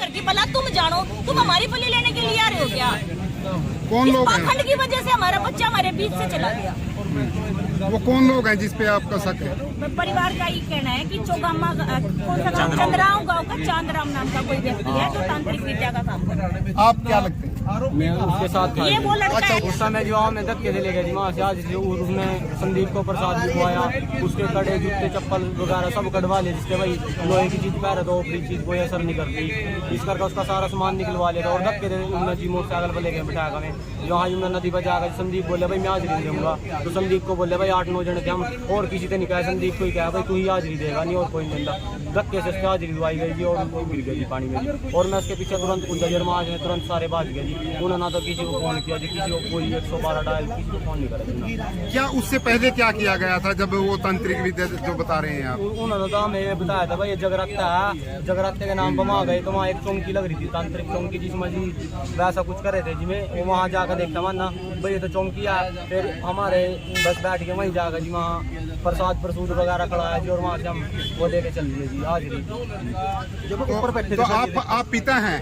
घर की भला तुम जानो, तुम हमारी बलि लेने के लिए आ रहे हो क्या? कौन लोग हैं? पाखंड की वजह से हमारा बच्चा हमारे बीच से चला गया। वो कौन लोग हैं जिस पे आपका शक है? परिवार का ही कहना है कि चौगामा कौन सा गाँव, चंद्राव गाँव का चांदराम नाम का कोई व्यक्ति है जो तांत्रिक विद्या का काम कर रहा है। आप क्या लगते हैं? मैं उसके साथ था। ये वो लड़का है। उस समय जो हमें धक्के से ले गए जी वहाँ से, आज उसने संदीप को प्रसाद भी खुआया, उसके कड़े जूते चप्पल वगैरह सब कटवा लिए, जिससे भाई लोहे की चीज पैर तो ऊपरी चीज कोई असर नहीं करती, इस करके उसका सारा सामान निकलवा लिया और धक्के से उन्होंने जी मोटरसाइकिल पर लेके बिठा हमें जहाँ यमुना नदी पर जाकर संदीप बोले भाई मैं हाजिरी नहीं दूंगा, तो संदीप को बोले भाई 8-9 जने थे हम और किसी से नहीं कहा, संदीप को ही कहा भाई तू ही हाजिरी देगा नहीं और कोई नहीं देता। धक्के से उसकी हाजिरी दवाई गई जी और उनको गिर गई जी पानी में, और मैं उसके पीछे तुरंत कूदा जी, माज में तुरंत सारे भाग गए जी। उन्होंने ना तो किसी को फोन किया जी, किसी को कोई 112 डायल, किसी को फोन नहीं करा। क्या उससे पहले क्या किया गया था जब वो तांत्रिक विद्या जो बता रहे हैं आप? उन्होंने तो हमें बताया था भाई ये जगराता है, जगराते के नाम पर वहाँ गए तो वहाँ एक चौंकी लग रही थी, तांत्रिक चौंकी, जिसमें जी वैसा कुछ कर रहे थे जी। मैं वो वहाँ जाकर देखता मानना भाई ये तो चौंकी है, फिर हमारे बस बैठ के वहीं जाकर जी वहाँ प्रसाद प्रसूद वगैरह खड़ा है जी, और वहाँ से हम वो लेके चल दिए जी हाजिरी। जब ऊपर बैठे तो आप पिता हैं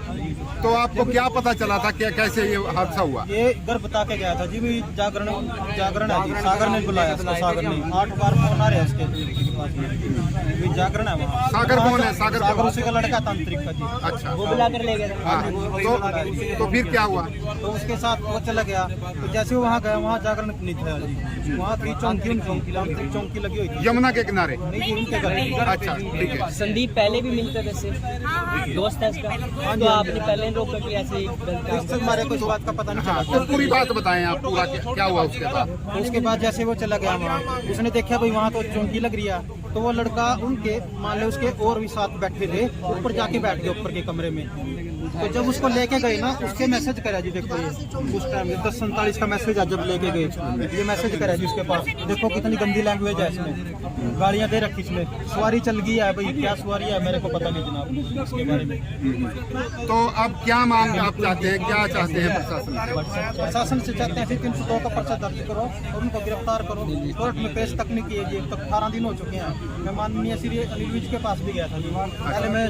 तो आपको क्या पता चला था क्या कैसे ये हादसा हुआ? ये घर बता के गया था जी, भी जागरण है जी, सागर ने बुलाया उसको, सागर ने 8 बार फोन आ रहे हैं उसके, जागरण है वहाँ। सागर कौन है? सागर उसी का लड़का तांत्रिक का जी। अच्छा, वो बुला कर ले गए। हाँ, तो फिर क्या हुआ? तो उसके साथ वो चला गया, तो जैसे वो वहाँ गया वहाँ जागरण नहीं था जी, वहाँ की चौंकी लगी हुई थी यमुना के किनारे। नहीं उनके घर। अच्छा ठीक है। संदीप पहले भी मिलते वैसे दोस्त है इसका, तो आपने पहले रोका कि ऐसे ही इससे हमारे को इस बात का पता नहीं हाँ, चला। तो पूरी बात बताएं आप, पूरा क्या हुआ उसके बाद? उसके बाद जैसे वो चला गया वहाँ, उसने देखा भाई वहाँ तो चौंकी लग रही है, तो वो लड़का उनके मान लो उसके और भी साथ बैठे थे, ऊपर जाके बैठ गए ऊपर के कमरे में। तो जब उसको लेके गए ना, उसके मैसेज करा जी, देखो ये उस टाइम 10:47 का मैसेज है, जब लेके गए ये मैसेज करा जी उसके पास, देखो कितनी गंदी लैंग्वेज है इसमें, गाड़ियाँ दे रखी इसमें, सवारी चल गई है भाई, क्या सवारी है मेरे को पता नहीं जनाब इसके बारे में। तो अब क्या मांग आप चाहते हैं, क्या चाहते हैं प्रशासन से चाहते हैं 302 का पर्चा दर्ज करो और उनको गिरफ्तार करो, कोर्ट में पेश तक नहीं किए जी, अब तक 18 दिन हो चुके हैं। मैं माननीय श्री अनिल विज के पास भी गया था जी, पहले मैं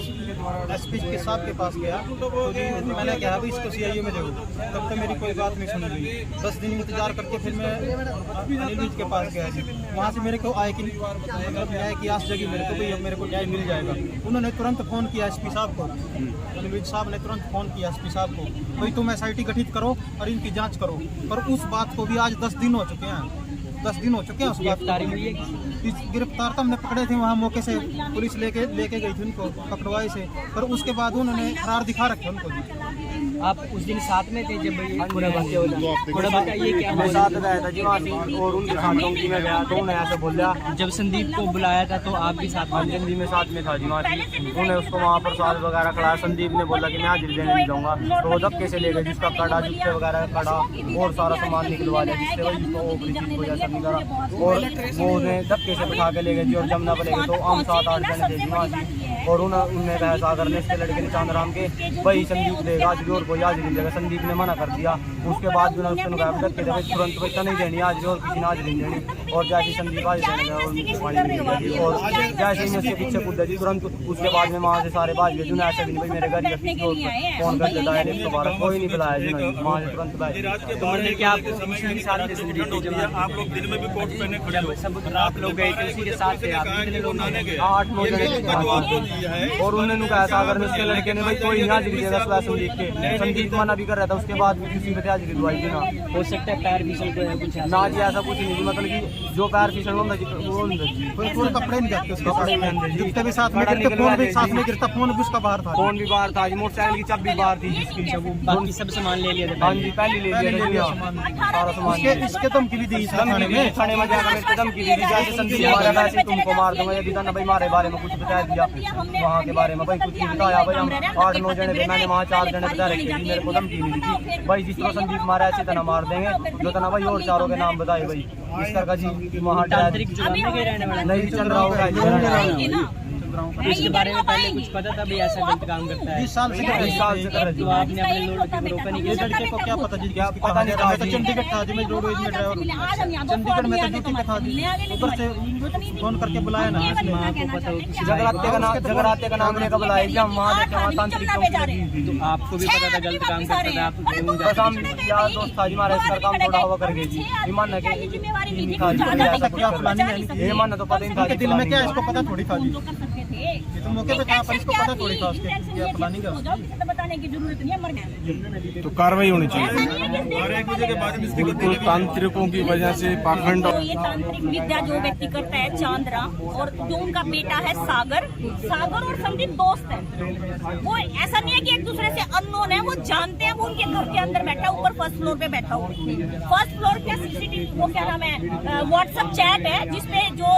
SP के साहब के पास गया, तो जी मैंने कहा भाई इसको CIA में देखो, तब तक मेरी कोई बात नहीं सुनी गई। 10 दिन इंतजार करके फिर मैं अनिल विज के पास गया जी, वहाँ से मेरे को आए कि मतलब न्याय की आस जगी मेरे को, भाई अब मेरे को न्याय मिल जाएगा। उन्होंने तुरंत फ़ोन किया SP साहब को, अनिल विज साहब ने तुरंत फ़ोन किया SP साहब को, भाई तुम SIT गठित करो और इनकी जाँच करो, पर उस बात को भी आज 10 दिन हो चुके हैं, 10 दिन हो चुके हैं उस गिरफ्तारी हुई है। इस गिरफ्तार तो हमने पकड़े थे वहाँ मौके से, पुलिस लेके गई थी उनको पकड़वाई से, पर उसके बाद उन्होंने फरार दिखा रखे उनको जी। आप उस दिन साथ में थे जब ये पूरा वाक्य हुआ? थोड़ा बताइए क्या मैं हुआ? साथ गया था जी वहाँ से, और उनके साथ चौंकी में गया तो उन्हें ऐसे बोला, जब संदीप को बुलाया था तो आप भी साथ में? हिंदी में साथ में था जी वहाँ से, उन्हें उसको वहाँ पर प्रसाद वगैरह खड़ा, संदीप ने बोला कि मैं हाजिरी देने नहीं जाऊँगा, तो वो धक्के से ले गए जिसका कड़ा जूते वगैरह कड़ा और सारा सामान निकलवा लिया, जिससे वही उसको ऊपरी चीज को जैसा नहीं करा, और वो उन्हें धक्के से बिठा के ले गए जी, और जमुना पर ले गए, तो हम 7-8 जने थे जी वहाँ से, और उन्होंने कहा सागर ने इसके लड़के ने चांदराम के वही संदीप देगा आज भी और कोई हाजिरी नहीं देगा, संदीप ने मना कर दिया। उसके बाद जो उसने कहा धक्के दे तुरंत पैसा नहीं देनी आज और किसी ने हाजिरी नहीं देनी, और जैसे संदीप आज देने गया और जैसे ही उसके पीछे कूदा जी तुरंत, उसके बाद में वहाँ से सारे बाज गए जिन्हें ऐसे भी नहीं भाई मेरे घर फोन कर देता है 112, कोई नहीं बुलाया जी, वहाँ से तुरंत आप लोग गए थे उसी के साथ थे? आप कितने लोग? 8-9 जने, और उन्होंने कहा सागर में उसके लड़के ने भाई कोई नहीं हाजिरी देगा संदीप के, संदीप मना भी कर रहा था, उसके बाद भी किसी पे हाजिरी दवाई थी ना। हो सकता है पैर फिसल गए कुछ ना जी ऐसा कुछ नहीं, मतलब कि जो पैर फिसल होगा जी वो अंदर जी, कोई कपड़े नहीं जाते उसके कपड़े नहीं अंदर जी, जूते भी साथ में गिरते, फोन भी साथ में गिरता, फोन भी उसका बाहर था, फोन भी बाहर था जी, मोटरसाइकिल की चाबी बाहर थी जिसकी, बाकी सब सामान ले लिया था? हाँ जी पहले ले लिया सारा सामान। इसके धमकी भी दी थाने में, थाने में जाकर मेरे को धमकी दी थी, जैसे संदीप मारा वैसे ही तुमको मार दूंगा, यदि ना भाई हमारे बारे में कुछ बता दिया वहाँ के बारे में, भाई कुछ नहीं बताया भाई, हम 8-9 जने थे, मैंने वहाँ 4 जने बता रखे जी, मेरे को धमकी मिली थी भाई जिस तरह संदीप मारा ऐसे तना मार देंगे, जो तना भाई और 4 के नाम बताए भाई इस तरह का जी। वहाँ तांत्रिक जुगाड़ के रहने वाला नहीं चल रहा होगा ग्राम का। इसके बारे में पहले कुछ पता था भी ऐसा गलत काम करता है? 20 साल से कर रही है। तो आपने अपने लड़के को रोका नहीं? ये लड़के को क्या पता जी, क्या पता नहीं था। मैं तो चंडीगढ़ था जी, मैं रोडवेज में ड्राइवर हूँ। चंडीगढ़ में तो ड्यूटी पे था जी, ऊपर से फोन करके बुलाया ना। जगराते का नाम लेकर बुलाया जी, हम वहाँ जाके वहाँ तांत्रिक तो आपको भी पता था गलत काम करता था, आप क्यों बस हम यार दोस्त था जी हमारे, इस काम थोड़ा हवा कर गए जी। ईमान ना के क्या प्लानिंग है? ये मानना तो पता ही नहीं था उनके दिल में क्या है इसको पता थोड़ी था जी। ये तो मौके पे था पर इसको पता थोड़ी था उसके क्या प्लानिंग है। बताने की जरूरत नहीं है, मर गया। तो कार्रवाई होनी चाहिए। बिल्कुल तांत्रिकों की वजह से पाखंड। तो ये तांत्रिक विद्या जो व्यक्ति करता है चांदराम, और जो उनका बेटा है सागर और संदीप दोस्त है। वो ऐसा नहीं है कि एक दूसरे से अननोन है, वो जानते हैं। वो उनके घर के अंदर बैठा, ऊपर फर्स्ट फ्लोर पे बैठा हुआ। फर्स्ट फ्लोर पे सीसीटीवी वो क्या नाम है व्हाट्सएप चैट है, जिसपे जो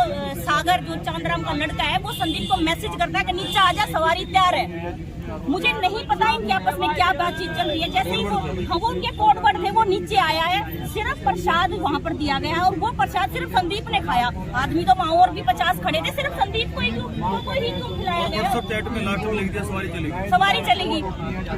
सागर जो चांदराम का लड़का है वो संदीप को मैसेज करता है कि नीचे आजा, सवारी तैयार है। मुझे नहीं पता इनके आपस में क्या बातचीत चल रही है। जैसे ही वो उनके कोड वर्ड थे, वो नीचे आया है, सिर्फ प्रसाद वहाँ पर दिया गया है, और वो प्रसाद सिर्फ संदीप ने खाया। आदमी तो वहाँ और भी 50 खड़े थे, सिर्फ संदीप को ही क्यों खिलाया गया? सवारी चलेगी।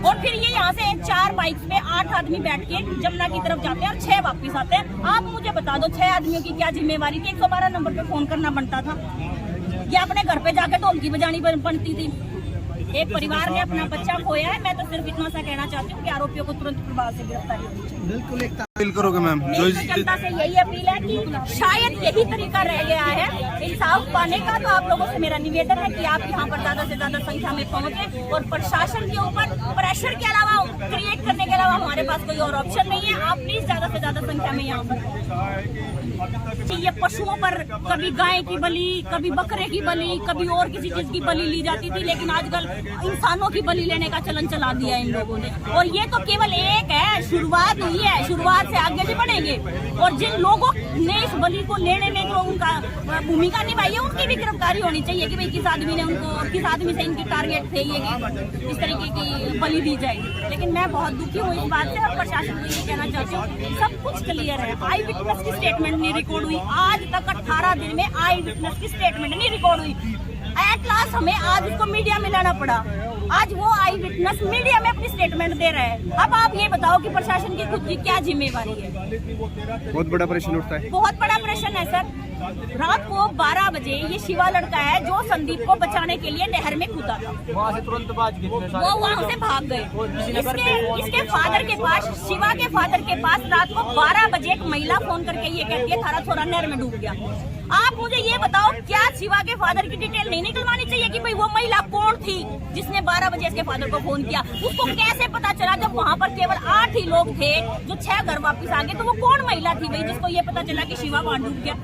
और फिर ये यहाँ से 4 बाइक्स पे 8 आदमी बैठ के जमुना की तरफ जाते हैं और 6 वापिस आते हैं। आप मुझे बता दो 6 आदमियों की क्या जिम्मेवारी थी? 112 नंबर पे फोन करना बनता था, या अपने घर पे जाकर ढोलकी बजानी बनती थी? एक परिवार ने अपना बच्चा खोया है। मैं तो सिर्फ इतना सा कहना चाहती हूँ कि आरोपियों को तुरंत प्रभाव से गिरफ्तारी होनी चाहिए। बिल्कुल एक अपील करोगे मैम? मेरी तो जनता से यही अपील है कि शायद यही तरीका रह गया है इंसाफ पाने का। तो आप लोगों से मेरा निवेदन है कि आप यहाँ पर ज्यादा से ज्यादा संख्या में पहुँचे, और प्रशासन के ऊपर प्रेशर के अलावा, क्रिएट करने के अलावा हमारे पास कोई और ऑप्शन नहीं है। आप प्लीज ज्यादा से ज्यादा संख्या में यहाँ पर। ये पशुओं पर कभी गाय की बलि, कभी बकरे की बलि, कभी और किसी चीज की बलि ली जाती थी, लेकिन आजकल इंसानों की बलि लेने का चलन चला दिया इन लोगों ने। और ये तो केवल एक है, शुरुआत हुई है, शुरुआत से आगे भी बढ़ेंगे। और जिन लोगों ने इस बलि को लेने में जो उनका भूमिका निभाई है, उनकी भी गिरफ्तारी होनी चाहिए कि भाई किस आदमी ने उनको, किस आदमी से इनकी टारगेट थे ये कि इस तरीके की बलि दी जाए। लेकिन मैं बहुत दुखी हूँ इस बात से, और प्रशासन को ये कहना चाहती हूँ सब कुछ क्लियर है। आई विटनेस की स्टेटमेंट नहीं रिकॉर्ड हुई आज तक, 18 दिन में आई विटनेस की स्टेटमेंट नहीं रिकॉर्ड हुई। एट लास्ट हमें आज उसको मीडिया में लाना पड़ा। आज वो आई विटनेस मीडिया में अपनी स्टेटमेंट दे रहे हैं। अब आप ये बताओ कि प्रशासन की खुद की क्या जिम्मेवारी है? बहुत बड़ा प्रश्न उठता है। बहुत बड़ा प्रश्न है सर। रात को 12 बजे ये शिवा लड़का है जो संदीप को बचाने के लिए नहर में कूदा था, वहाँ से तुरंत वो वहाँ से भाग गए। इसके फादर के पास, शिवा के फादर के पास रात को 12 बजे एक महिला फोन करके ये कहती है थारा छोरा नहर में डूब गया। आप मुझे ये बताओ, क्या शिवा के फादर की डिटेल नहीं निकलवानी चाहिए कि भाई वो महिला कौन थी जिसने 12 बजे इसके फादर को फोन किया? उसको कैसे पता चला जब वहाँ पर केवल 8 ही लोग थे, जो 6 घर वापस आ गए? तो वो कौन महिला थी भाई जिसको ये पता चला कि शिवा वहाँ डूब गया?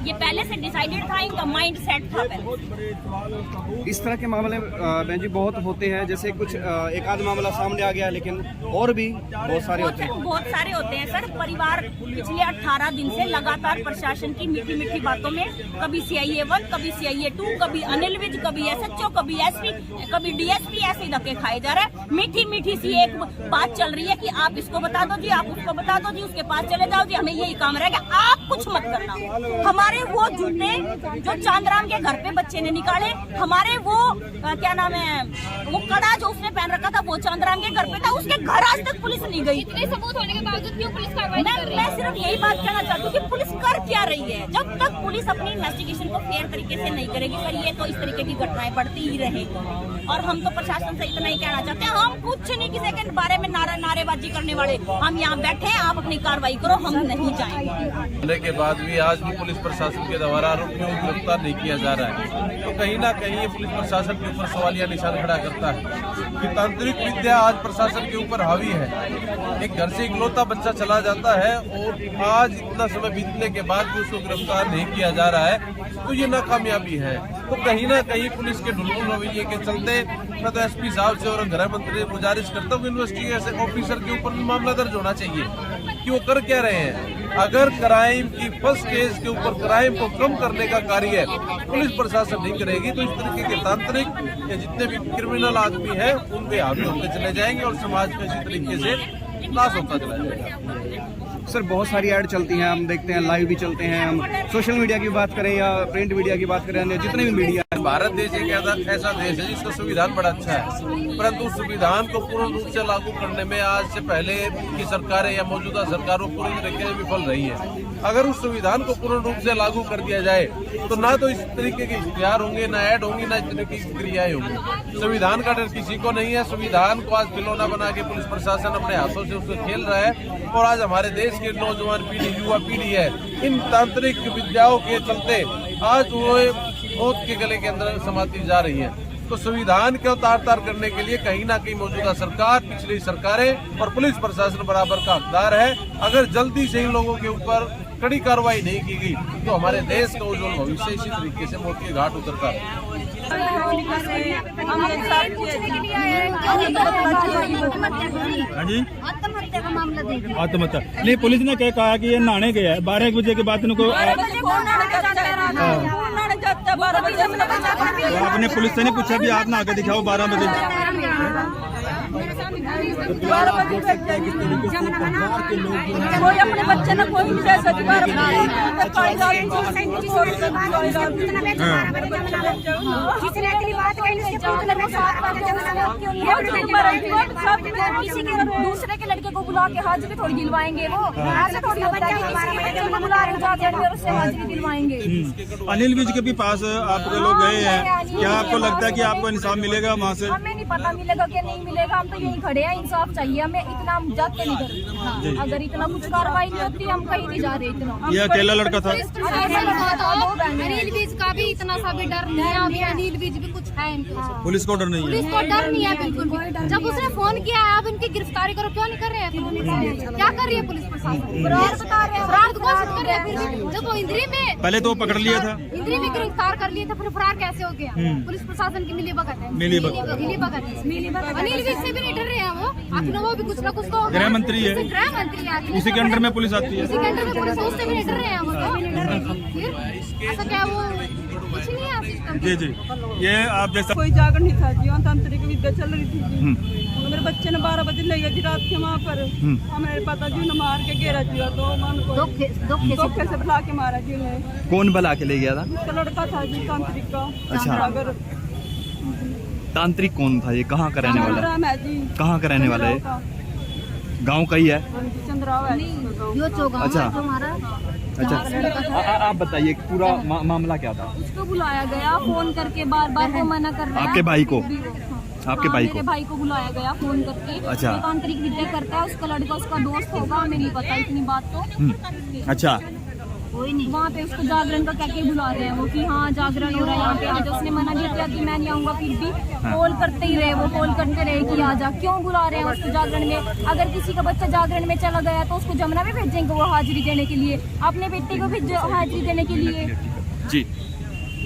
ये पहले से डिसाइडेड था, इनका माइंड सेट था पहले। इस तरह के मामले बहन जी बहुत होते हैं, जैसे कुछ एक आध मामला सामने आ गया, लेकिन और भी बहुत सारे होते हैं सर। परिवार पिछले 18 दिन से लगातार प्रशासन की मीठी मीठी बातों में, कभी CIA 1, कभी CIA 2, कभी अनिल विज, कभी SHO, कभी SP, कभी DSP, ऐसे धक्के खाए जा रहे हैं। मीठी मीठी सी एक बात चल रही है कि आप इसको बता दो जी, आप उसको बता दो जी, उसके पास चले जाओ जी, हमें यही काम रहेगा, आप कुछ मत करना। हमारे वो जूते जो चांदराम के घर पे बच्चे ने निकाले, हमारे वो क्या नाम है, वो कड़ा जो उसने पहन रखा था वो चांदराम के घर पे था, उसके घर आज तक पुलिस नहीं गई। इतने सबूत होने के बावजूद क्यों पुलिस कार्रवाई कर रही है? मैं सिर्फ यही बात कहना चाहती हूँ कि पुलिस कर क्या रही है। जब तक पुलिस अपनी इन्वेस्टिगेशन को फेयर तरीके से नहीं करेगी सर, ये तो इस तरीके की घटनाएं बढ़ती ही रहेगी। और हम तो प्रशासन से इतना ही कहना चाहते हैं, हम कुछ नहीं किसी के बारे में नारेबाजी करने वाले, हम यहाँ बैठे हैं, आप अपनी कार्रवाई करो, हम नहीं जाएंगे। के बाद भी आज भी पुलिस प्रशासन के द्वारा आरोपियों को गिरफ्तार नहीं किया जा रहा है, तो कहीं ना कहीं ये पुलिस प्रशासन के ऊपर सवालिया निशान खड़ा करता है कि तांत्रिक विद्या आज प्रशासन के ऊपर हावी है। एक घर से इकलौता बच्चा चला जाता है और आज इतना समय बीतने के बाद भी उसको गिरफ्तार नहीं किया जा रहा है, तो ये नाकामयाबी है। तो कहीं ना कहीं पुलिस के ढुलमुल रवैये के चलते मैं तो SP साहब से और गृह मंत्री से गुजारिश करता हूँ, इन्वेस्टिगेशन ऑफिसर के ऊपर भी मामला दर्ज होना चाहिए कि वो कर क्या रहे हैं। अगर क्राइम की फर्स्ट केस के ऊपर क्राइम को कम करने का कार्य पुलिस प्रशासन नहीं करेगी, तो इस तरीके के तांत्रिक या जितने भी क्रिमिनल आदमी हैं उन पे हावी होते चले जाएंगे और समाज में इसी तरीके से नाश होता चला जाएगा। सर बहुत सारी ऐड चलती हैं, हम देखते हैं, लाइव भी चलते हैं, हम सोशल मीडिया की बात करें या प्रिंट मीडिया की बात करें, जितने भी मीडिया है। भारत देश एक ऐसा देश है जिसका संविधान बड़ा अच्छा है, परंतु संविधान को पूर्ण रूप से लागू करने में आज से पहले की सरकारें या मौजूदा सरकारों पूरी तरीके से विफल रही है। अगर उस संविधान को पूर्ण रूप से लागू कर दिया जाए तो ना तो इस तरीके के इश्तिहार होंगे, ना ऐड होंगी, ना इस तरीके की क्रियाएं होंगी। संविधान का डर किसी को नहीं है। संविधान को आज खिलौना बना के पुलिस प्रशासन अपने हाथों से उसको खेल रहा है और आज हमारे देश की नौजवान पीढ़ी, युवा पीढ़ी है, इन तांत्रिक विद्याओं के चलते आज वो मौत के गले के अंदर समाती जा रही है। तो संविधान को तार-तार करने के लिए कहीं ना कहीं मौजूदा सरकार, पिछली सरकारें और पुलिस प्रशासन बराबर का हकदार है। अगर जल्दी से इन लोगों के ऊपर कड़ी कार्रवाई नहीं की गई तो हमारे देश का उज्जवल भविष्य इसी तरीके से मौत के घाट उतरता है। आत्महत्या का मामला देखा। आत्महत्या नहीं, पुलिस ने क्या कहा कि ये नहाने गया है 12 बजे के बाद इनको आपने पुलिस से नहीं पूछा भी आप नहा के दिखाओ 12 बजे? कोई अपने बच्चे ने कोई नहीं दे सकता। दूसरे के लड़के को बुला के हाजिरी थोड़ी दिलवाएंगे, वो ऐसे थोड़ी होता है कि बुला रहे और उससे हाजिरी दिलवाएंगे। अनिल विज के भी पास आपके लोग गए हैं, क्या आपको लगता है कि आपको इंसाफ मिलेगा वहाँ से? हमें नहीं पता मिलेगा कि नहीं मिलेगा, हम तो यहीं खड़े हैं, इंसाफ चाहिए हमें। इतना हम जाते नहीं करते, अगर इतना कुछ कार्रवाई नहीं होती हम कहीं नहीं जा रहे। इतना ये अकेला लड़का था। अनिल विज का भी इतना सा भी डर नहीं है। अभी अनिल विज भी कुछ है इनको, पुलिस को डर नहीं है? पुलिस को डर नहीं है बिल्कुल भी। जब उसने फोन किया है आप इनकी गिरफ्तारी करो, क्यों नहीं कर रहे हैं? क्या कर रही है पुलिस प्रशासन? फरार घोषित कर रहे हैं। फिर भी जब वो इंद्री में पहले तो पकड़ लिया था, इंद्री में गिरफ्तार कर लिया था, फिर फरार कैसे हो गया? पुलिस प्रशासन की मिलीभगत है। मिलीभगत अनिल विज से भी नहीं डर रहे हैं वो। आखिर वो भी कुछ ना कुछ तो गृह मंत्री है, गृह मंत्री है, उसी के अंडर में पुलिस आती है, उसी के अंडर में पुलिस, उससे भी नहीं डर रहे हैं वो तो। फिर ऐसा क्या वो कुछ नहीं है सिस्टम? जी जी, ये आप जैसा कोई जागरण नहीं था जी, तांत्रिक विद्या चल रही थी जी। मेरे बच्चे ने 12 बजे ले गए जी रात के वहाँ पर। हमें पता जी ने मार के घेरा जी, तो मन को धोखे से बुला के मारा जी उन्हें। कौन बुला के ले गया था? उसका लड़का था जी तांत्रिक का। अच्छा, तांत्रिक कौन था ये? कहाँ का रहने वाला है? कहाँ का रहने वाला है? गांव का ही है? चंद्राव है। अच्छा अच्छा, आप बताइए पूरा मामला क्या था? उसको बुलाया गया फोन करके, बार बार वो मना कर रहा है। आपके भाई को? आपके भाई को? मेरे भाई को बुलाया गया फोन करके। अच्छा, तांत्रिक विद्या करता है, उसका लड़का उसका दोस्त होगा, हमें नहीं पता इतनी बात तो। अच्छा, वहाँ पे उसको जागरण का क्या बुला रहे हैं वो कि हाँ जागरण हो रहा है यहाँ पे आज। उसने मना किया कि मैं नहीं आऊँगा, फिर भी कॉल करते ही रहे, वो कॉल करते रहे कि आ जा। क्यों बुला रहे हैं उसको जागरण में? अगर किसी का बच्चा जागरण में चला गया तो उसको जमुना में भेजेंगे वो हाजिरी देने के लिए, अपने बेटे को भी हाजिरी देने के लिए जी।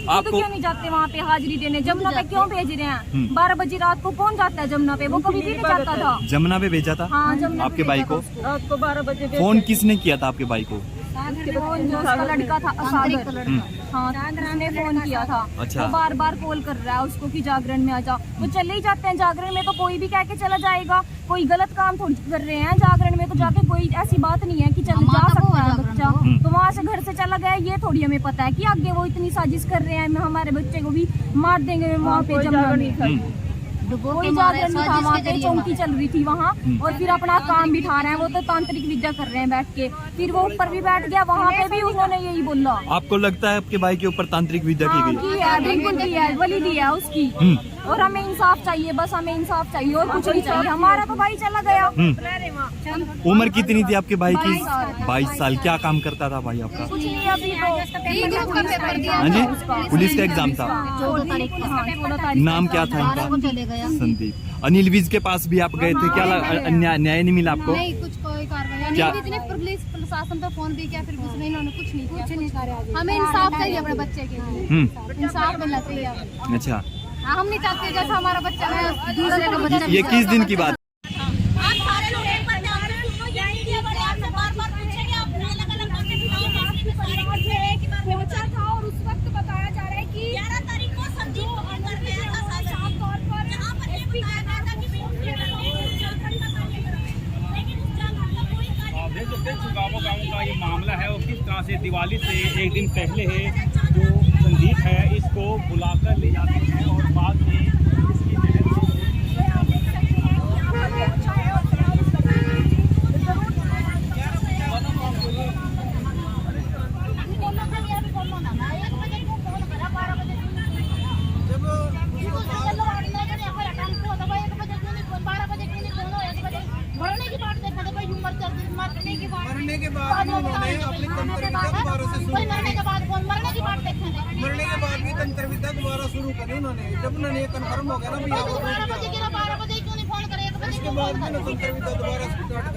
आपको क्यों नहीं जाते वहाँ पे हाजिरी देने? जमुना पे क्यों भेज रहे हैं? 12 बजे रात को कौन जाता है जमुना पे? वो कभी भी नहीं जाता था। जमुना पे भेजा था? हाँ, जमुना आपके भाई को रात को 12 बजे फोन किसने किया था आपके भाई को? उसका लड़का था सागर, हाँ उसने फोन किया था। अच्छा, वो बार बार कॉल कर रहा है उसको कि जागरण में आ जा। वो चले ही जाते हैं जागरण में, तो कोई भी कह के चला जाएगा। कोई गलत काम थोड़ी कर रहे हैं जागरण में, तो जाके कोई ऐसी बात नहीं है कि चल जा सकता है बच्चा। तो वहाँ से घर से चला गया, ये थोड़ी हमें पता है कि आगे वो इतनी साजिश कर रहे हैं, हमारे बच्चे को भी मार देंगे वहाँ पे जमुना में। कोई जागरण नहीं था वहाँ पे, चौकी चल रही थी वहाँ, और फिर अपना काम बिठा रहे हैं वो तो तांत्रिक विद्या कर रहे हैं बैठ के। फिर वो ऊपर भी बैठ गया, वहाँ पे भी उन्होंने यही बोला। आपको लगता है आपके भाई के ऊपर तांत्रिक विद्या की गई? बिल्कुल की है, बलि दी है उसकी। और हमें इंसाफ चाहिए, बस हमें इंसाफ चाहिए और कुछ नहीं चाहिए। हमारा तो भाई चला गया। उम्र कितनी थी आपके भाई की? 22 साल। क्या काम करता था भाई आपका? कुछ नहीं, अभी तो हाँ जी, पुलिस का एग्जाम था। 14 तारीख। नाम क्या था इनका? संदीप। अनिल विज के पास भी आप गए थे, क्या न्याय नहीं मिला आपको? नहीं, कुछ कोई कार्रवाई। अनिल विज ने पुलिस प्रशासन तो फोन भी किया, फिर कुछ नहीं, इन्होंने कुछ नहीं किया। हमें इंसाफ चाहिए अपने बच्चे के लिए, इंसाफ मिलना चाहिए। अच्छा, हम नहीं चाहते जैसा हमारा बच्चा है दूसरे का बच्चा। ये किस दिन की बात? पहुंचा था और उस वक्त बताया जा रहा है कि 11 तारीख को संदीप को अंदर में ऐसा साफ तौर पर जहां पर एसपी कह रहा था कि मैं उनके लेकिन उस जगह का कोई कार्य का ये मामला है और किस तरह से दिवाली से एक दिन पहले है जो संदीप है इसको बुलाकर ले जाते हैं और बाद में इसकी मरने के बाद उन्होंने अपनी तंत्रविद्या दोबारा से शुरू मरने के बाद भी तंत्रविद्या दोबारा शुरू करी उन्होंने। जब उन्होंने कन्फर्म हो गया ना भैया उसके बाद भी तंत्रविद्या दोबारा स्टार्ट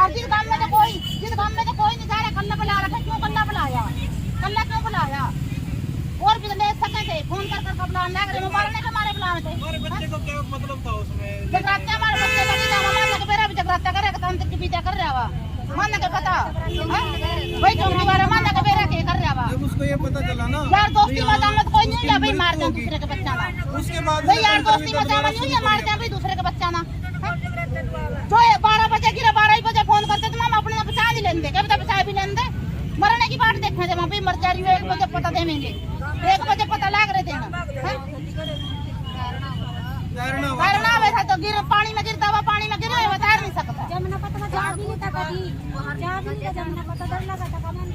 जिस गांव में तो कोई नहीं जा रहा, कल्ला बुला रखा, क्यों कल्ला बुलाया, कल्ला क्यों बुलाया? और भी ले सके थे, फोन कर बुलाने लग रहे, मारने के मारे बुलाए थे। हमारे बच्चे को क्या मतलब था उसमें? जगराते हमारे बच्चे का नहीं था, मारने के बेरा भी जगराता करेगा, तंत्र की पीछा कर रहा हुआ, मारने के पता, भाई चौकी वाला मारने के बेरा के कर रहा हुआ। जब उसको ये पता चला ना यार दोस्ती मजामत कोई नहीं है भाई, मार दे दूसरे के बच्चा ना, उसके बाद भाई यार दोस्ती मजामत नहीं है, मार दे भाई दूसरे के बच्चा ना। जो 12 बजे गिरा, 12 बजे फोन करते तो हम अपने बचा नहीं लेंगे, क्या पता बचा भी लेंगे, मरने की बात देखने थे वहाँ पे, मर जा रही है 1 बजे पता देंगे, 1 बजे पता लग रहे थे ना। तैरना वैसा तो गिर पानी में गिरता हुआ, पानी में गिरे हुआ तैर नहीं सकता। जमुना पता में जा भी नहीं था कभी, जा भी नहीं, जमुना पता डर लगा था नहीं।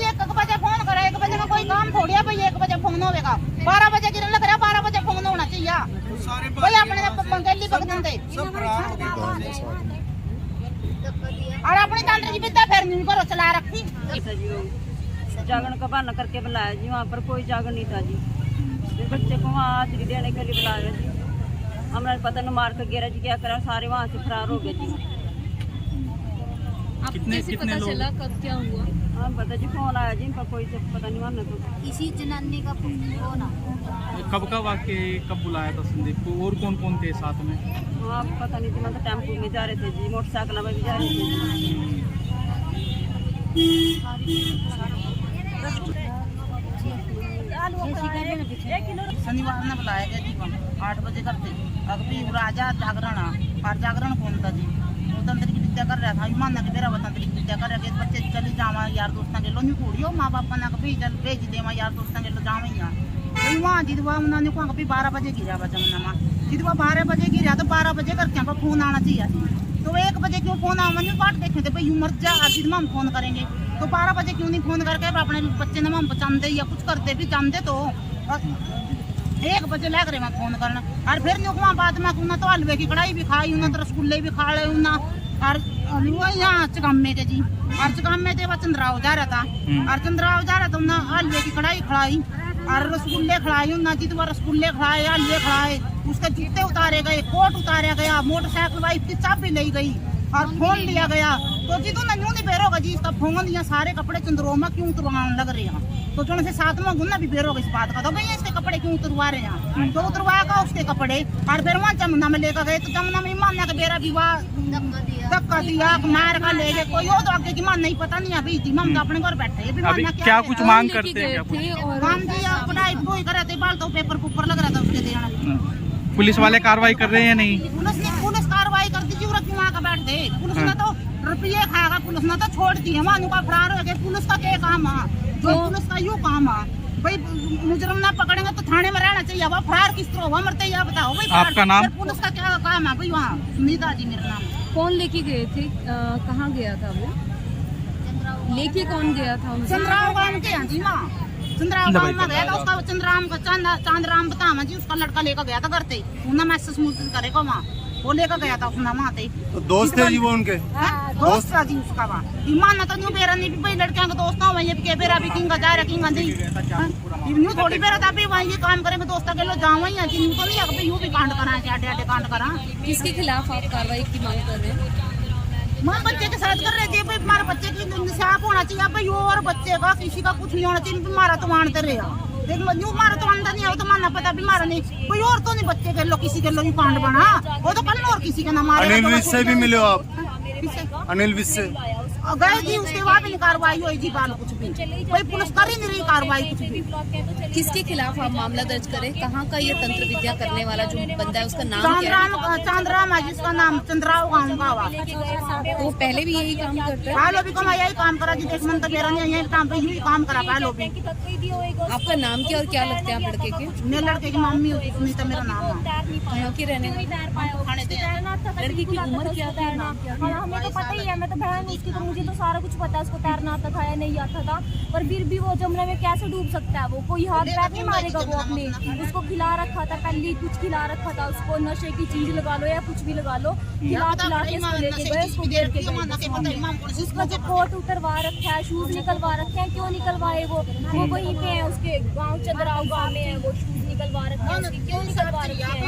1 बजे फोन करा, 1 बजे का कोई काम थोड़ी है भाई, 1 बजे फोन होगा, 12 बजे गिरने लग रहा, 12 बजे फोन होना चाहिए भाई, अपने गली बगदन दे और अपनी तंत्र की विद्या फिर नहीं करो चला रखी। जागरण का बहाना करके बुलाया जी, वहाँ पर कोई जागरण नहीं था जी, बच्चे को वहाँ हाजिरी देने के लिए बुलाया जी, हमारे पता न मार कर गिरा जी, क्या करा, सारे वहाँ से फरार हो गए जी। कितने लोग चला, कब क्या हुआ? हाँ पता जी, फोन आया जी, पर कोई से पता नहीं मारना तो इसी जनानी का फोन कब का वाक्य, कब बुलाया था संदीप को और कौन कौन थे साथ में? हाँ पता नहीं जी, मतलब टेम्पो में जा रहे थे जी, मोटरसाइकिल में भी जा रहे थे शनिवार ने बुलाया गया जी, 8 बजे करते अभी राजा जागरण पर जागरण कौन था जी, वो तंत्र की विद्या कर रहा था, मानना के मेरा तंत्र की विद्या कर रहा है, बच्चे चली जावा यार दोस्तों के लो नहीं कूड़ियो, माँ बाप ने कभी चल भेज देवा यार दोस्तों के लो जावा ही वहाँ जिदवा उन्होंने कहा कभी 12 बजे गिरा बचा जमुना में, जिदवा 12 बजे गिरा तो 12 बजे करके हमको फोन आना चाहिए, तो 1 बजे क्यों फोन आवा, मैंने बाट देखे थे भाई यूं मर जा, जिद हम फोन करेंगे, तो 12 बजे क्यों नहीं फोन करके अपने बच्चे ने हम बचाते या कुछ करते भी जानते, तो 1 बजे लग रहे मैं फोन करना, और फिर वहाँ बाद में उन्हें तो हलवे की कढ़ाई भी खाई, उन्हें तो रसगुल्ले भी खा रहे उन्हें, और यहाँ चकामे के जी, और चकामे थे वह चंद्राव जा रहा था, और चंद्राव जा रहा था उन्हें हलवे की कढ़ाई खड़ाई और रसगुल्ले खड़ाई, उन्हें जितवा रसगुल्ले खड़ाए, हलवे खड़ाए, उसके जूते उतारे गए, कोट उतारा गया, मोटरसाइकिल वाइफ की चाबी ली गई और फोन लिया गया, तो जिदू ना यूं नहीं बेरोगा जी, इसका फोन या सारे कपड़े चंद्रों में क्यों उतरवाने लग रहे हैं, तो जो से साथ में गुना भी बेरोगा इस बात का, तो भैया इसके कपड़े क्यों उतरवा रहे हैं, तो उतरवाएगा उसके कपड़े, और फिर वहाँ जमुना में लेकर गए, तो जमुना में मानना का बेरा विवाह धक्का दिया, मार का ले गए, कोई और तो आगे की मान नहीं पता नहीं, अभी थी हम तो अपने घर बैठे अभी क्या कुछ मांग करते हैं? काम दिया पढ़ाई वही करे थे, बाल तो पेपर पुपर लग रहा था उसके देना। पुलिस वाले कार्रवाई कर रहे हैं नहीं? पुलिस कार्रवाई कर दी, क्यों आकर बैठ गए, पुलिस ने तो रुपये खाएगा, पुलिस ने तो छोड़ दी, हम का फरार हो गए, पुलिस का क्या काम है, जो पुलिस का यूँ काम है भाई, मुजरम ना पकड़ेंगे तो थाने में रहना चाहिए, वह फरार किस तरह हुआ, मरते या बताओ भाई, आपका नाम? पुलिस का क्या काम है भाई, वहाँ सुनीता जी मेरा नाम। कौन लेके गए थे, कहाँ गया था वो, लेके कौन गया था? चंद्राव गाँव के हैं जी, वहाँ चंद्राव गाँव में गया था, उसका चंद्राम का चांदराम बतावा जी, उसका लड़का लेकर गया था घर से, उन्हें मैसेज मूसेज करेगा वहाँ, वो लेकर गया था उसने वहाँ से, तो दोस्त है जी वो उनके, दोस्त था जी उसका वहाँ, ईमान तो न्यू बेरा नहीं भाई, लड़कियों का दोस्त ना वही के बेरा भी किंगा जा रखेंगे जी, न्यू थोड़ी बेरा था वहाँ ये काम करेंगे दोस्त के लोग जाओ वही जी, तो नहीं अभी यूँ भी कांड करा, आटे आटे कांड करा। किसके खिलाफ आप कार्रवाई की मांग कर रहे हैं? मैं बच्चे के साथ कर रहे थे भाई, हमारे बच्चे की इंसाफ होना चाहिए भाई, और बच्चे का किसी का कुछ नहीं होना चाहिए, हमारा तो मानते रहे देख लो मारा तो अंदर नहीं आओ तो मारना पता भी मारा नहीं, कोई और तो नहीं बच्चे कर लो किसी के लो भी कांड बना, वो तो कल और किसी का ना मारे। अनिल विज से भी मिले हो आप? अनिल विज से गए जी, उसके बाद भी कार्रवाई हुई जी, बाल कुछ भी कोई पुलिस कर ही नहीं रही कार्रवाई कुछ भी। किसके खिलाफ आप मामला दर्ज करें? कहाँ का ये तंत्र विद्या करने वाला जो बंदा है उसका नाम क्या है? चांदराम है जिसका नाम, चंद्राव गाँव का हुआ। तो वो पहले भी यही काम करता है? पहले भी कमा यही काम करा जी, देशमन का बेरा नहीं, यही काम पे यही काम करा पहले भी। आपका नाम क्या और क्या लगते हैं आप लड़के के? मेरे लड़के की मम्मी होती सुनीता मेरा नाम है। कहाँ की रहने वाली? लड़की की उम्र क्या थी, नाम क्या था? हमें तो पता ही है, मैं तो बहन उसकी, तो मुझे तो सारा कुछ पता है, उसको तैरना आता था या नहीं आता था, पर फिर भी वो जमुना में कैसे डूब सकता है? वो कोई हाथ पैर नहीं मारेगा वो अपने, उसको खिला रखा था पहले, कुछ खिला रखा था उसको, नशे की चीज लगा लो या कुछ भी लगा लो, खिला के उसको लेके गए, उसको घेर के गए, उसका जो कोट उतरवा रखा है, शूज निकलवा रखे हैं, क्यों निकलवाए? वो वहीं पे है उसके गाँव, चंद्राव गाँव में है, वो शूज निकलवा रखे हैं उसके, क्यों निकलवा रखे हैं?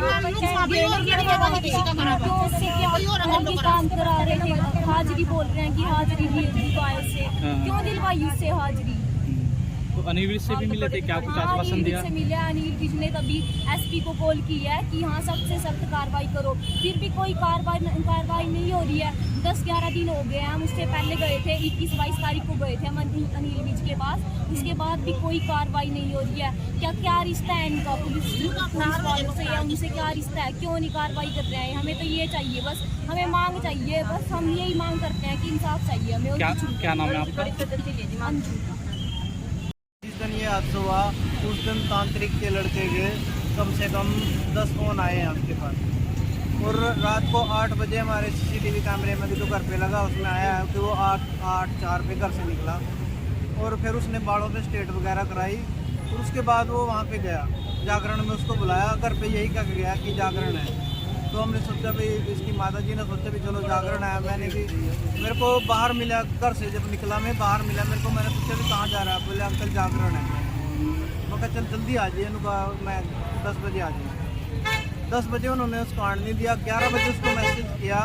काम करा रहे थे, हाजिरी बोल रहे हैं कि हाजिरी दिलवाए से, क्यों दिलवाई उससे हाजिरी? तो अनिल विज से भी मिले थे क्या, कुछ आश्वासन दिया? से मिले, अनिल विज ने तभी एसपी को कॉल की है कि हाँ सख्त से सख्त कार्रवाई करो, फिर भी कोई कार्रवाई नहीं हो रही है। 10-11 दिन हो गए हैं, हम उससे पहले गए थे, 21-22 तारीख को गए थे हम अनिल विज के पास, उसके बाद भी कोई कार्रवाई नहीं हो रही है। क्या रिश्ता है इनका पुलिस वालों से, या उनसे क्या रिश्ता है? क्यों नहीं कार्रवाई कर रहे हैं? हमें तो ये चाहिए, बस हमें मांग चाहिए, बस हम यही मांग करते हैं कि इंसाफ चाहिए हमें। क्या नाम है आपका? जिस दिन ये हादसा हुआ उस दिन तांत्रिक के लड़के के कम से कम 10 फोन आए हैं आपके पास, और रात को 8 बजे हमारे CCTV कैमरे में जो घर पे लगा उसमें आया है कि वो 8:04 पे घर से निकला, और फिर उसने बालों पे स्टेट वगैरह कराई, और उसके बाद वो वहाँ पे गया, जागरण में उसको बुलाया, घर पे यही कह गया कि जागरण है। तो हमने सोचा भाई, इसकी माता जी ने सोचा भी चलो जागरण है, मैंने भी मेरे को बाहर मिला, घर से जब निकला मैं बाहर मिला मेरे को, मैंने सोचा भी कहाँ जा रहा है? बोले अंकल जागरण है। मैं कहा चल जल्दी आ जाइए, उनका मैं 10 बजे आ जाऊँ। 10 बजे उन्होंने उसको आने नहीं दिया, 11 बजे उसको मैसेज किया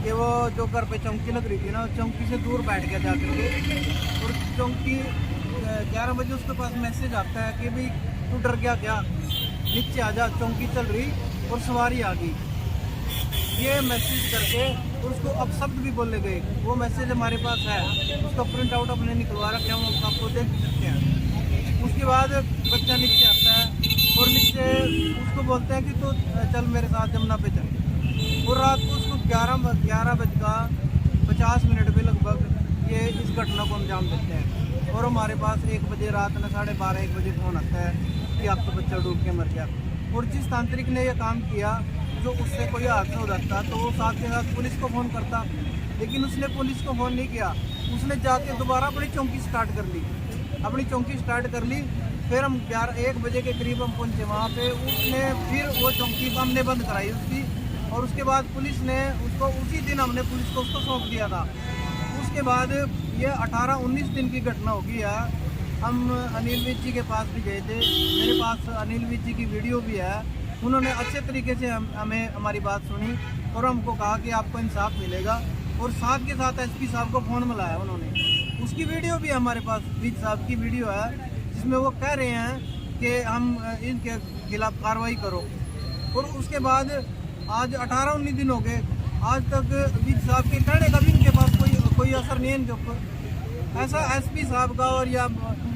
कि वो जो घर पे चौकी लग रही थी ना, चौकी से दूर बैठ गया जाकर के, और चौकी 11 बजे उसके पास मैसेज आता है कि भाई तू डर गया क्या, नीचे आ जा, चौकी चल रही और सवारी आ गई। ये मैसेज करके और उसको अपशब्द भी बोले गए, वो मैसेज हमारे पास है, उसका प्रिंट आउट अपने निकलवा रखे हम आपको देख सकते हैं। उसके बाद बच्चा नीचे आता है और नीचे उसको बोलते हैं कि तो चल मेरे साथ जमुना पे चल, और रात को उसको 11:50 पे लगभग ये इस घटना को अंजाम देते हैं, और हमारे पास 1 बजे रात में 12:30-1 बजे फ़ोन आता है कि आपका बच्चा डूब के मर गया। और जिस तांत्रिक ने ये काम किया, जो उससे कोई हादसा हो जाता तो वो साथ के साथ पुलिस को फ़ोन करता, लेकिन उसने पुलिस को फ़ोन नहीं किया, उसने जाके दोबारा अपनी चौकी स्टार्ट कर ली, फिर हम 1 बजे के करीब हम पहुँचे वहाँ पे, उसने फिर वो चौकी हमने बंद कराई उसकी, और उसके बाद पुलिस ने उसको उसी दिन हमने पुलिस को उसको सौंप दिया था। उसके बाद ये 18-19 दिन की घटना होगी है। हम अनिल विज जी के पास भी गए थे, मेरे पास अनिल विज जी की वीडियो भी है, उन्होंने अच्छे तरीके से हमें हमारी बात सुनी और हमको कहा कि आपको इंसाफ मिलेगा, और साथ के साथ एसपी साहब को फ़ोन मिलाया उन्होंने, उसकी वीडियो भी हमारे पास, विज साहब की वीडियो है जिसमें वो कह रहे हैं कि हम इनके खिलाफ कार्रवाई करो। और उसके बाद आज 18-19 दिन हो गए, आज तक विज साहब के कहने का भी इनके पास कोई असर नहीं है इनके ऊपर। ऐसा एसपी साहब का और या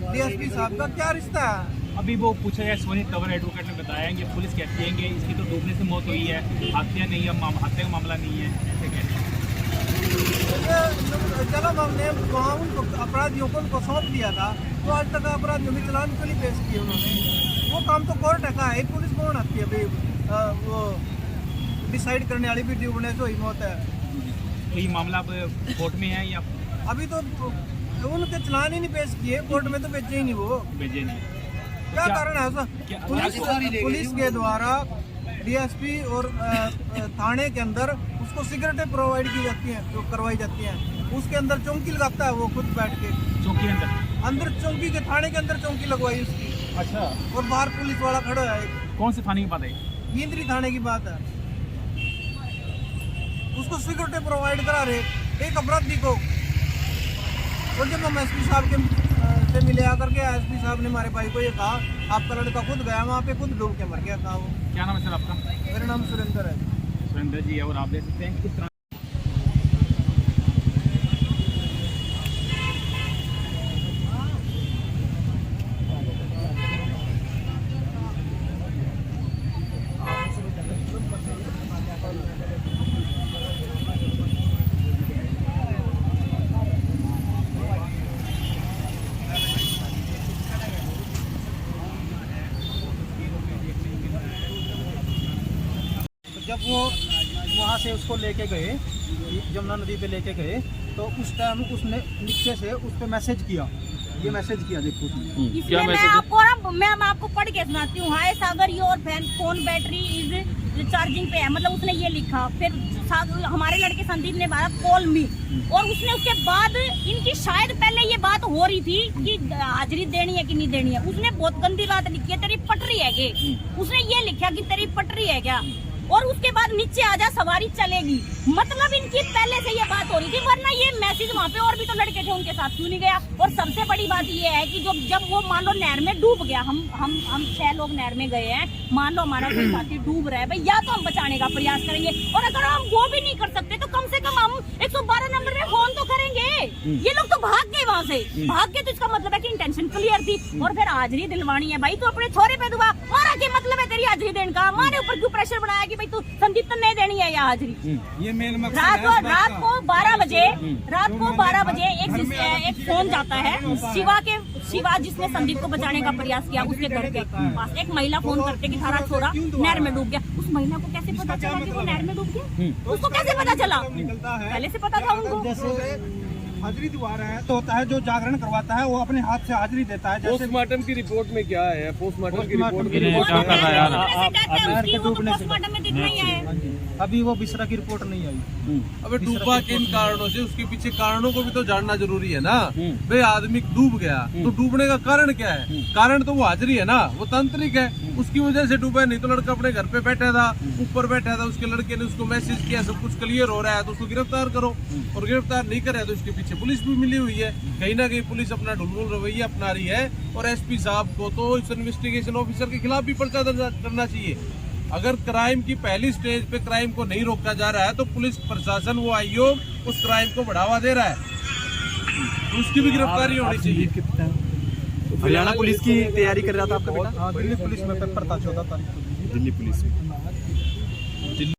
डीएसपी साहब का क्या रिश्ता है? अभी वो पूछा गया, सोनी टवर एडवोकेट ने बताया कि पुलिस कहती है कि इसकी तो डूबने से मौत हुई है, हत्या नहीं है, हत्या का मामला नहीं है, ऐसे कहते हैं। चलो हमने वहाँ उनको अपराधियों को उनको सौंप दिया था, तो आज तक अपराधियों में चालान क्यों नहीं पेश किए उन्होंने? वो काम तो कोर्ट का है, पुलिस कौन आती है भाई? वो डिसाइड करने वाली भी डूबने से हुई मौत है। तो ये मामला अब कोर्ट में है या अभी तो उनके चालान ही नहीं पेश किए, कोर्ट में तो भेजे ही नहीं, वो भेजे नहीं? क्या कारण है ऐसा? पुलिस के द्वारा डीएसपी और थाने के अंदर उसको सिगरेटें प्रोवाइड की जाती हैं, जो करवाई जाती हैं, उसके अंदर चौकी लगाता है वो खुद बैठ के, चौकी अंदर चौकी के थाने के अंदर चौकी लगवाई उसकी। अच्छा। और बाहर पुलिस वाला खड़ा है। कौन से थाने की बात है? इंद्री थाने की बात है। उसको सिक्योरिटी प्रोवाइड करा रहे एक अपराधी को, और जब हम एसपी साहब के से मिले आकर के एसपी साहब ने हमारे भाई को ये कहा, आपका लड़का खुद गया वहाँ पे, खुद डूब के मर गया था वो। क्या नाम है सर आपका? मेरा नाम सुरेंद्र है। सुरेंद्र जी, और आप देख सकते हैं किस तरह जब वो वहाँ से उसको लेके गए, यमुना नदी पे लेके गए, तो उस टाइम उसने नीचे से उस पे मैसेज किया, ये मैसेज किया देखो इसमें मैं आपको पढ़ के सुनाती हूँ। Hi Sagar, your phone battery is charging पे है, मतलब उसने ये लिखा। फिर हमारे लड़के संदीप ने बोला कॉल मी, और उसने उसके बाद इनकी शायद पहले ये बात हो रही थी कि हाजिरी देनी है कि नहीं देनी है। उसने बहुत गंदी बात लिखी है, तेरी पटरी है गे, उसने ये लिखा कि तेरी पटरी है क्या, और उसके बाद नीचे आजा सवारी चलेगी। मतलब इनकी पहले से ये बात हो रही थी, वरना ये मैसेज वहाँ पे और भी तो लड़के थे उनके साथ क्यों नहीं गया। और सबसे बड़ी बात ये है कि जब वो मान लो नहर में डूब गया, हम 6 लोग नहर में गए हैं, मान लो हमारा कोई साथी डूब रहा है भाई, या तो हम बचाने का प्रयास करेंगे, और अगर हम वो भी नहीं कर सकते तो कम से कम हम 112 नंबर में फोन तो करेंगे। ये लोग तो भाग गए वहाँ से, भाग गए तो इसका मतलब है कि इंटेंशन क्लियर थी। और फिर हाजिरी दिलवानी है भाई, तो अपने छोरे पे दुआ मारा के मतलब है तेरी हाजिरी देने का। हमारे ऊपर क्यों प्रेशर बनाया कि भाई तू संदीप तो नहीं देनी है या हाजिरी। ये मेन मकसद रात को 12 बजे एक फोन जाता है शिवा जिसने संदीप को बचाने का प्रयास किया, उसके घर के पास एक महिला फोन करते कि थारा छोरा नहर में डूब गया। उस महिला को कैसे पता चला कि वो नहर में डूब गया? उसको कैसे पता चला? पहले से पता था उनको। जैसे हाजिरी दिवा रहा है तो होता है जो जागरण करवाता है वो अपने हाथ से हाजिरी देता है। जैसे पोस्टमार्टम की रिपोर्ट में क्या है? पोस्टमार्टम की रिपोर्ट अभी वो बिसरा की रिपोर्ट नहीं आई। अबे डूबा किन कारणों से, उसके पीछे कारणों को भी तो जानना जरूरी है ना। भाई आदमी डूब गया तो डूबने का कारण क्या है? कारण तो वो हाजिरी है ना, वो तांत्रिक है, उसकी वजह से डूबा। नहीं तो लड़का अपने घर पे बैठा था, ऊपर बैठा था, उसके लड़के ने उसको मैसेज किया, सब कुछ क्लियर हो रहा है तो उसको गिरफ्तार करो। और गिरफ्तार नहीं करे तो उसके पीछे पुलिस भी मिली हुई है। कहीं ना कहीं पुलिस अपना ढुलमुल रवैया अपना रही है। और एसपी साहब को तो इस इन्वेस्टिगेशन ऑफिसर के खिलाफ भी पर्चा दर्ज करना चाहिए। अगर क्राइम की पहली स्टेज पे क्राइम को नहीं रोका जा रहा है तो पुलिस प्रशासन, वो आयोग उस क्राइम को बढ़ावा दे रहा है, तो उसकी भी गिरफ्तारी होनी चाहिए। हरियाणा पुलिस की तैयारी कर रहा था आपका बेटा? हाँ, दिल्ली पुलिस में पेपर था 14 तारीख को। दिल्ली पुलिस में